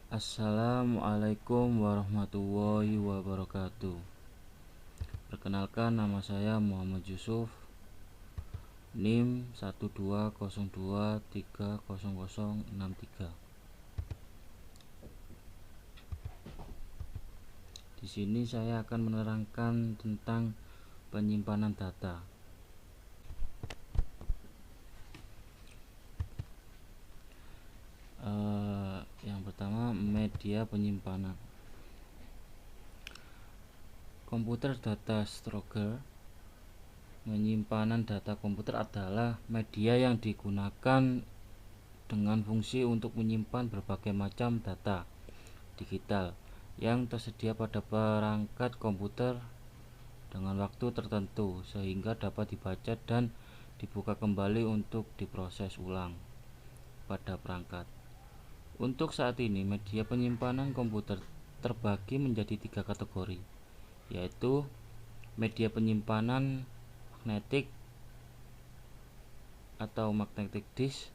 Assalamualaikum warahmatullahi wabarakatuh. Perkenalkan, nama saya Muhammad Yusuf, NIM 120230063. Di sini saya akan menerangkan tentang penyimpanan data. Yang pertama, media penyimpanan. Komputer data storage. Penyimpanan data komputer adalah media yang digunakan dengan fungsi untuk menyimpan berbagai macam data digital yang tersedia pada perangkat komputer dengan waktu tertentu sehingga dapat dibaca dan dibuka kembali untuk diproses ulang pada perangkat. Untuk saat ini, media penyimpanan komputer terbagi menjadi 3 kategori, yaitu media penyimpanan magnetik atau magnetic disk,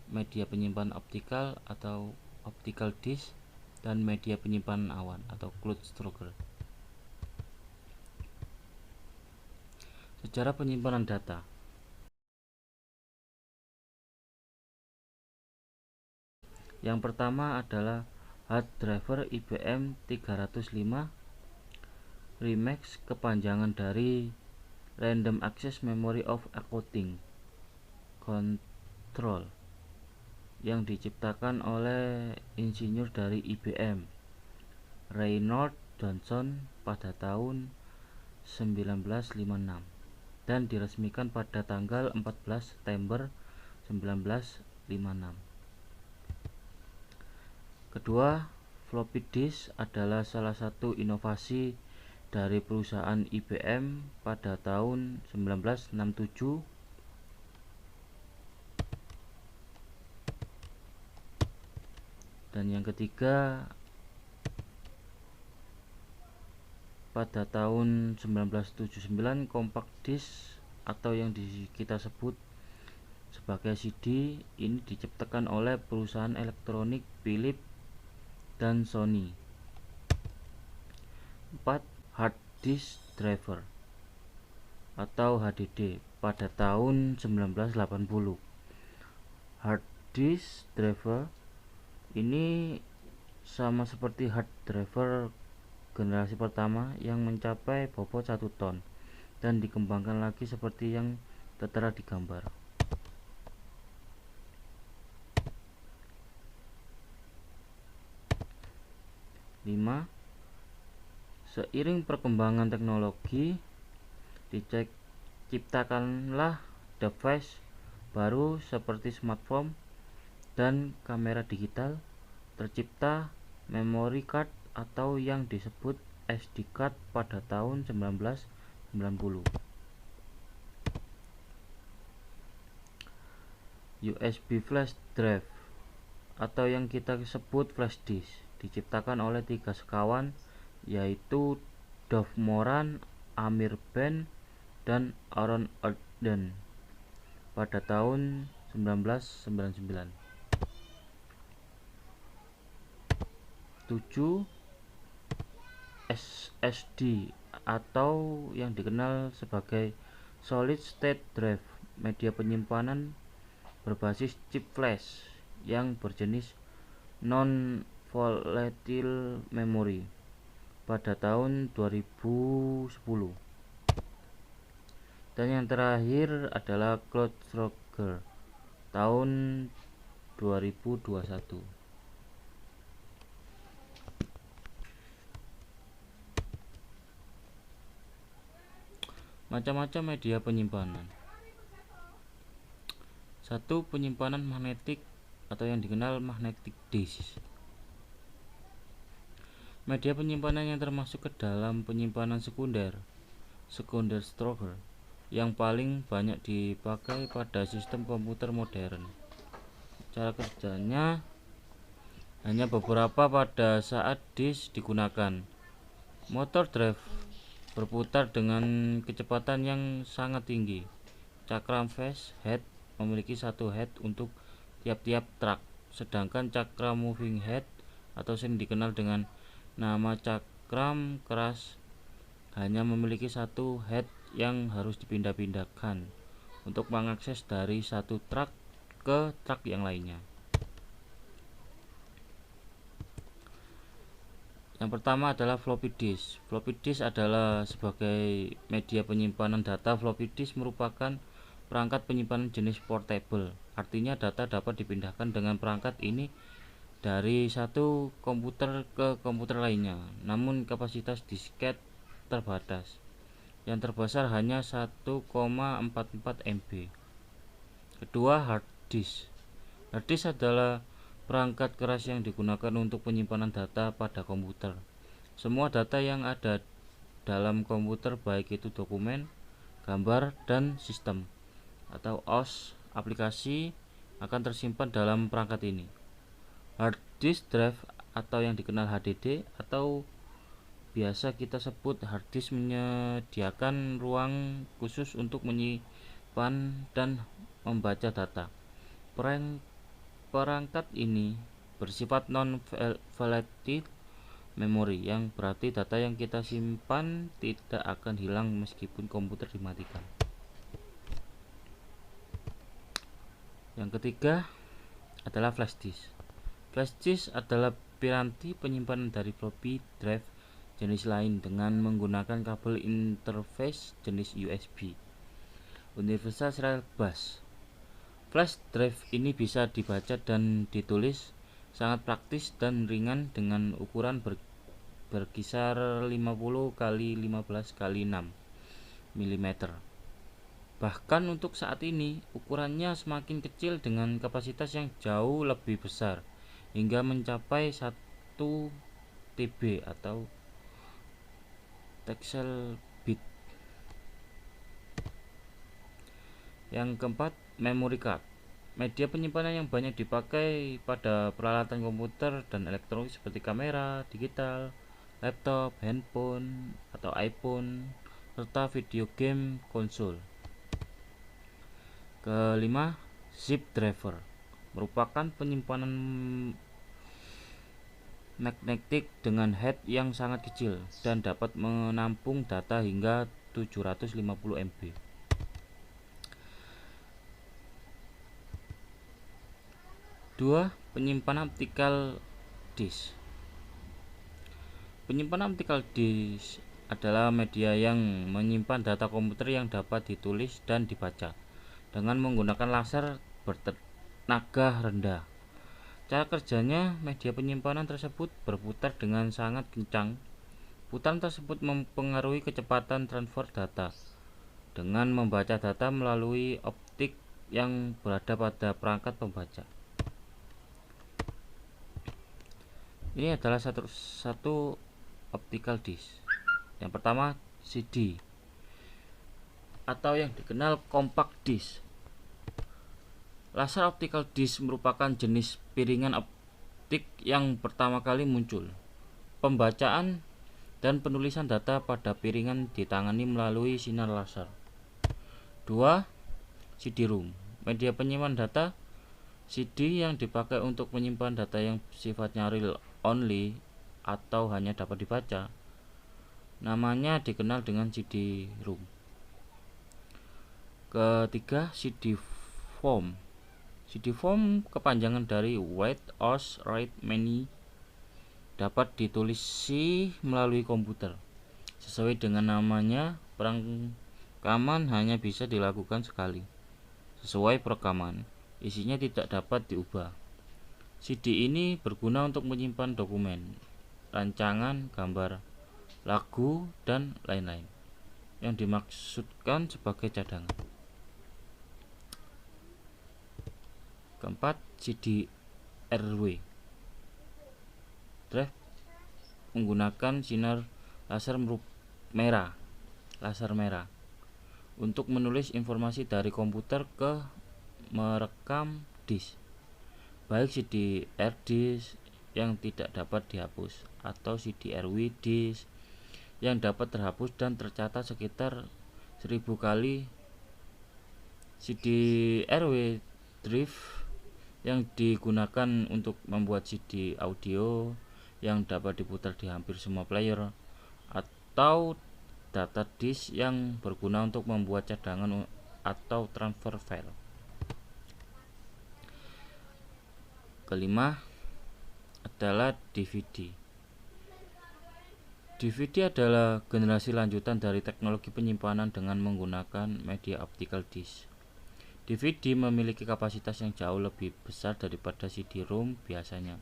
media penyimpanan optikal atau optical disk, dan media penyimpanan awan atau cloud storage. Sejarah penyimpanan data. Yang pertama adalah hard drive IBM 305 Remax, kepanjangan dari Random Access Memory of Accounting Control, yang diciptakan oleh insinyur dari IBM Reynold Johnson pada tahun 1956 dan diresmikan pada tanggal 14 September 1956. Kedua, floppy disk adalah salah satu inovasi dari perusahaan IBM pada tahun 1967. Dan yang ketiga, pada tahun 1979, compact disk atau yang kita sebut sebagai CD ini diciptakan oleh perusahaan elektronik Philips dan Sony. 4. Hard disk drive atau HDD pada tahun 1980. Hard disk drive ini sama seperti hard drive generasi pertama yang mencapai bobot 1 ton dan dikembangkan lagi seperti yang tertera di gambar. Seiring perkembangan teknologi, diciptakanlah device baru seperti smartphone dan kamera digital. Tercipta memory card atau yang disebut SD card pada tahun 1990. USB flash drive atau yang kita sebut flash disk diciptakan oleh 3 sekawan, yaitu Dov Moran, Amir Ben, dan Aaron Arden pada tahun 1999. 7. SSD atau yang dikenal sebagai solid state drive, media penyimpanan berbasis chip flash yang berjenis non volatile memory pada tahun 2010. Dan yang terakhir adalah cloud storage tahun 2021. Macam-macam media penyimpanan. 1. Penyimpanan magnetik atau yang dikenal magnetic disk. Media penyimpanan yang termasuk ke dalam penyimpanan sekunder storage yang paling banyak dipakai pada sistem komputer modern. Cara kerjanya hanya beberapa pada saat disk digunakan. Motor drive berputar dengan kecepatan yang sangat tinggi. Cakram fast head memiliki 1 head untuk tiap-tiap track, sedangkan cakram moving head atau sering dikenal dengan nama cakram keras hanya memiliki satu head yang harus dipindah-pindahkan untuk mengakses dari satu truk ke truk yang lainnya. Yang pertama adalah floppy disk. Floppy disk adalah sebagai media penyimpanan data. Floppy disk merupakan perangkat penyimpanan jenis portable. Artinya data dapat dipindahkan dengan perangkat ini dari satu komputer ke komputer lainnya. Namun kapasitas disket terbatas. Yang terbesar hanya 1,44 MB. Kedua, hard disk. Hard disk adalah perangkat keras yang digunakan untuk penyimpanan data pada komputer. Semua data yang ada dalam komputer, baik itu dokumen, gambar, dan sistem atau OS aplikasi, akan tersimpan dalam perangkat ini. Hard disk drive atau yang dikenal HDD atau biasa kita sebut hard disk menyediakan ruang khusus untuk menyimpan dan membaca data. Perangkat ini bersifat non-volatile memory, yang berarti data yang kita simpan tidak akan hilang meskipun komputer dimatikan. Yang ketiga adalah flash disk. Flash disk adalah piranti penyimpanan dari floppy drive jenis lain dengan menggunakan kabel interface jenis USB Universal Serial Bus. Flash drive ini bisa dibaca dan ditulis, sangat praktis dan ringan dengan ukuran berkisar 50 x 15 x 6 mm. Bahkan untuk saat ini ukurannya semakin kecil dengan kapasitas yang jauh lebih besar hingga mencapai 1 TB atau Terabyte. Yang keempat, memory card. Media penyimpanan yang banyak dipakai pada peralatan komputer dan elektronik seperti kamera digital, laptop, handphone atau iPhone, serta video game konsol. Kelima, zip driver merupakan penyimpanan magnetik dengan head yang sangat kecil dan dapat menampung data hingga 750 MB. Dua, penyimpanan optical disk. Penyimpanan optical disk adalah media yang menyimpan data komputer yang dapat ditulis dan dibaca dengan menggunakan laser bertenaga rendah. Cara kerjanya, media penyimpanan tersebut berputar dengan sangat kencang. Putaran tersebut mempengaruhi kecepatan transfer data dengan membaca data melalui optik yang berada pada perangkat pembaca. Ini adalah satu optical disk. Yang pertama, CD atau yang dikenal compact disk. Laser optical disk merupakan jenis piringan optik yang pertama kali muncul. Pembacaan dan penulisan data pada piringan ditangani melalui sinar laser. 2. CD-ROM, media penyimpan data. CD yang dipakai untuk menyimpan data yang sifatnya real only atau hanya dapat dibaca. Namanya dikenal dengan CD-ROM. Ketiga, CD-ROM. CD-ROM kepanjangan dari Write OS Write Many, dapat ditulisi melalui komputer. Sesuai dengan namanya, perekaman hanya bisa dilakukan sekali. Sesuai perekaman, isinya tidak dapat diubah. CD ini berguna untuk menyimpan dokumen, rancangan, gambar, lagu, dan lain-lain yang dimaksudkan sebagai cadangan. Keempat, CD-RW drive menggunakan sinar laser merah untuk menulis informasi dari komputer ke merekam disk, baik CD-R disk yang tidak dapat dihapus atau CD-RW disk yang dapat terhapus dan tercatat sekitar 1000 kali. CD-RW drive yang digunakan untuk membuat CD audio, yang dapat diputar di hampir semua player, atau data disk yang berguna untuk membuat cadangan atau transfer file. Kelima adalah DVD. DVD adalah generasi lanjutan dari teknologi penyimpanan dengan menggunakan media optical disk. DVD memiliki kapasitas yang jauh lebih besar daripada CD-ROM biasanya,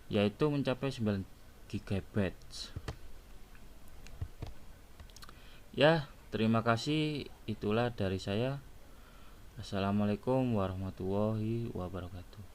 yaitu mencapai 9 GB. Ya, terima kasih, itulah dari saya. Assalamualaikum warahmatullahi wabarakatuh.